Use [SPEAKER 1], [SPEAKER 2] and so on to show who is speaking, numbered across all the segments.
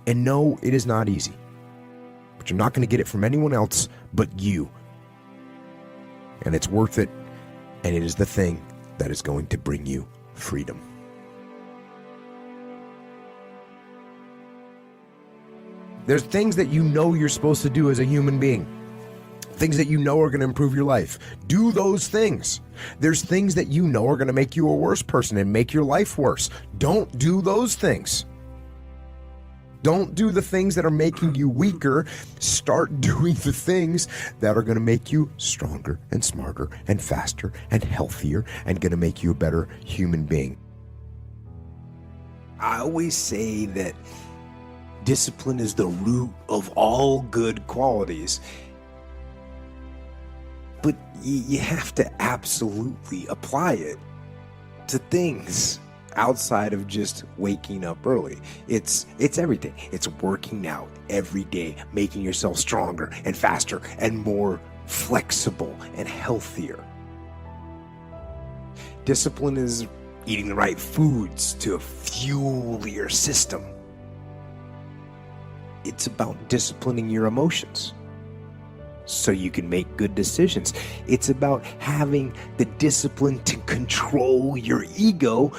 [SPEAKER 1] And no, it is not easy. But you're not going to get it from anyone else but you. And it's worth it. And it is the thing that is going to bring you freedom. There's things that you know you're supposed to do as a human being. Things that you know are going to improve your life. Do those things. There's things that you know are going to make you a worse person and make your life worse. Don't do those things. Don't do the things that are making you weaker. Start doing the things that are going to make you stronger and smarter and faster and healthier and going to make you a better human being. I always say that discipline is the root of all good qualities. But you have to absolutely apply it to things outside of just waking up early. It's everything. It's working out every day, making yourself stronger and faster and more flexible and healthier. Discipline is eating the right foods to fuel your system. It's about disciplining your emotions so you can make good decisions. It's about having the discipline to control your ego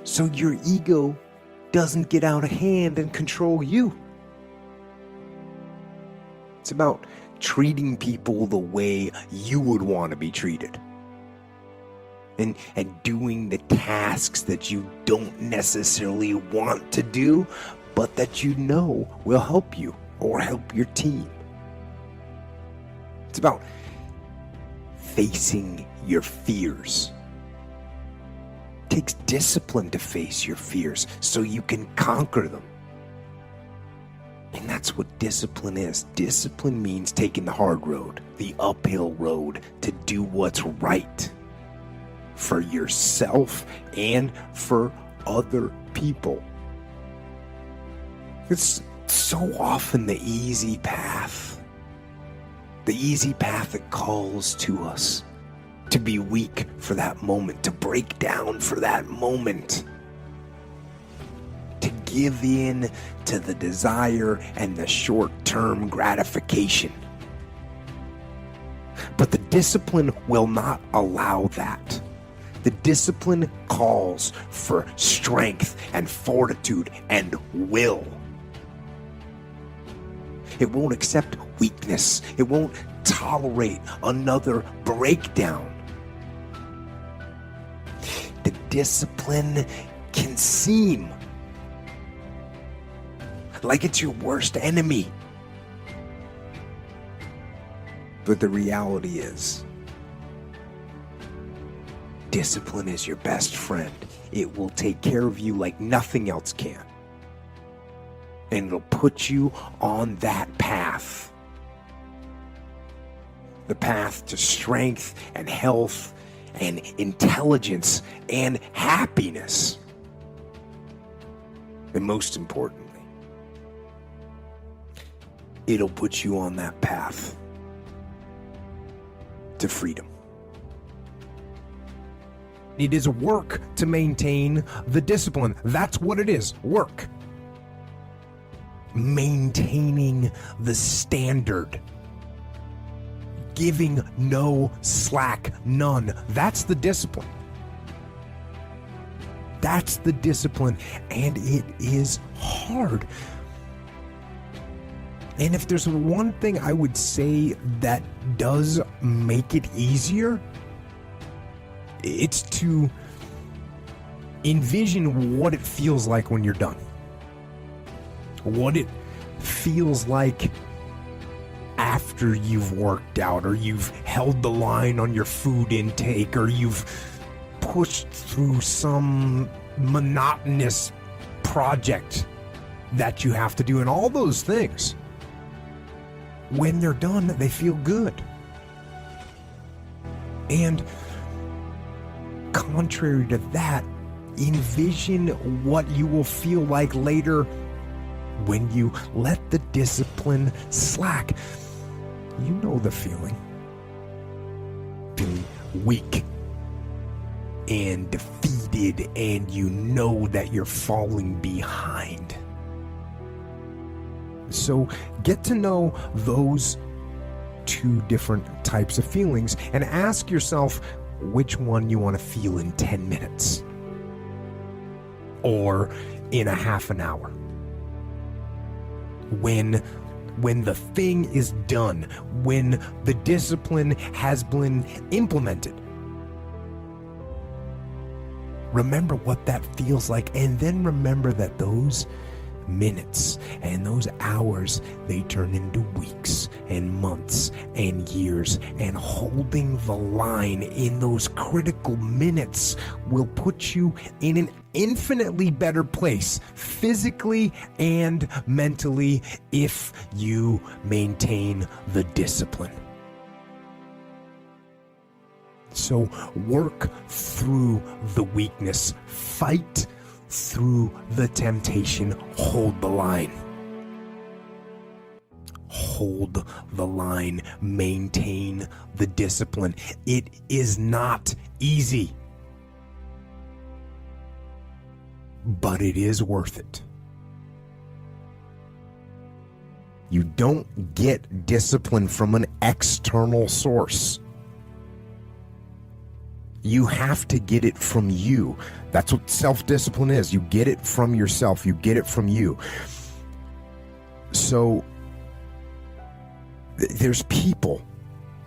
[SPEAKER 1] so your ego doesn't get out of hand and control you. It's about treating people the way you would want to be treated. And doing the tasks that you don't necessarily want to do, but that you know will help you or help your team. It's about facing your fears. It takes discipline to face your fears so you can conquer them. And that's what discipline is. Discipline means taking the hard road, the uphill road, to do what's right for yourself and for other people. It's so often the easy path that calls to us to be weak for that moment, to break down for that moment, to give in to the desire and the short-term gratification. But the discipline will not allow that. The discipline calls for strength and fortitude and will. It won't accept weakness. It won't tolerate another breakdown. The discipline can seem like it's your worst enemy. But the reality is, discipline is your best friend. It will take care of you like nothing else can. And it'll put you on that path. The path to strength and health and intelligence and happiness. And most importantly, it'll put you on that path to freedom. It is work to maintain the discipline. That's what it is, work. Maintaining the standard. Giving no slack, none. That's the discipline. That's the discipline, and it is hard. And if there's one thing I would say that does make it easier, it's to envision what it feels like when you're done. What it feels like after you've worked out, or you've held the line on your food intake, or you've pushed through some monotonous project that you have to do, and all those things. When they're done, they feel good. And contrary to that, envision what you will feel like later when you let the discipline slack. You know the feeling. Feeling weak and defeated, and you know that you're falling behind. So get to know those two different types of feelings and ask yourself which one you want to feel in 10 minutes or in a half an hour. When the thing is done, when the discipline has been implemented, remember what that feels like, and then remember that those minutes and those hours, they turn into weeks and months and years, and holding the line in those critical minutes will put you in an infinitely better place physically and mentally if you maintain the discipline. So work through the weakness, fight through the temptation, hold the line. Hold the line, maintain the discipline. It is not easy, but it is worth it. You don't get discipline from an external source. You have to get it from you. That's what self-discipline is. You get it from yourself. You get it from you. So there's people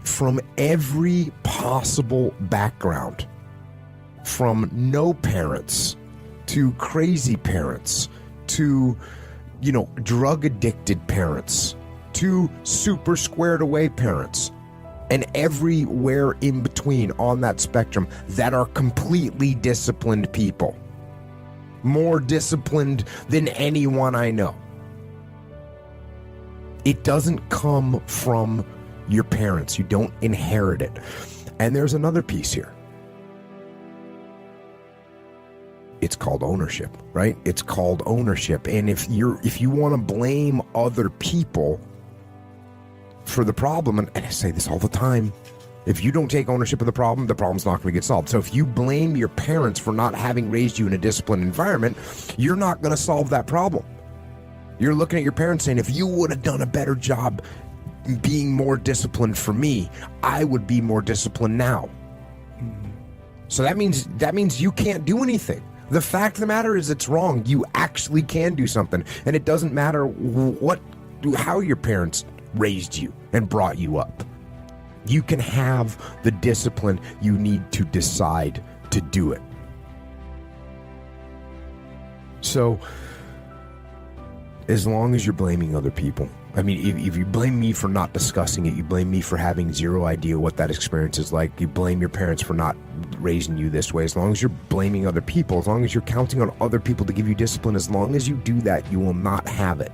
[SPEAKER 1] from every possible background, from no parents to crazy parents to, drug addicted parents to super squared away parents, and everywhere in between on that spectrum that are completely disciplined people. More disciplined than anyone I know. It doesn't come from your parents. You don't inherit it. And there's another piece here. It's called ownership, right? It's called ownership. And if you want to blame other people for the problem, and I say this all the time, if you don't take ownership of the problem's not going to get solved. So if you blame your parents for not having raised you in a disciplined environment, you're not going to solve that problem. You're looking at your parents saying, if you would have done a better job being more disciplined for me, I would be more disciplined now. So that means you can't do anything. The fact of the matter is it's wrong. You actually can do something, and it doesn't matter how your parents raised you and brought you up. You can have the discipline you need to decide to do it. So as long as you're blaming other people, I mean, if you blame me for not discussing it, you blame me for having zero idea what that experience is like, you blame your parents for not raising you this way, as long as you're blaming other people, as long as you're counting on other people to give you discipline, as long as you do that, you will not have it.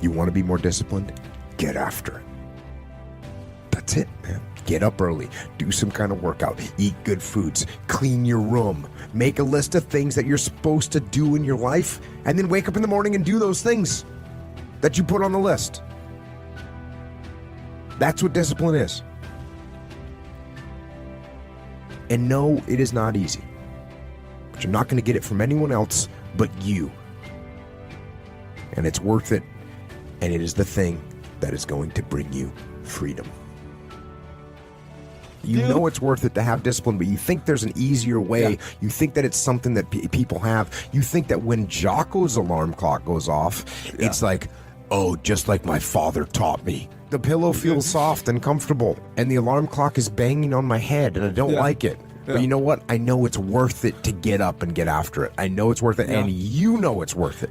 [SPEAKER 1] You want to be more disciplined? Get after it. That's it, man. Get up early, do some kind of workout, eat good foods, clean your room, make a list of things that you're supposed to do in your life, and then wake up in the morning and do those things that you put on the list. That's what discipline is. And no, it is not easy. But you're not going to get it from anyone else but you. And it's worth it. And it is the thing that is going to bring you freedom. You know it's worth it to have discipline, but you think there's an easier way. Yeah. You think that it's something that people have. You think that when Jocko's alarm clock goes off, it's like, oh, just like my father taught me. The pillow feels soft and comfortable, and the alarm clock is banging on my head, and I don't like it. Yeah. But you know what? I know it's worth it to get up and get after it. I know it's worth it, and you know it's worth it.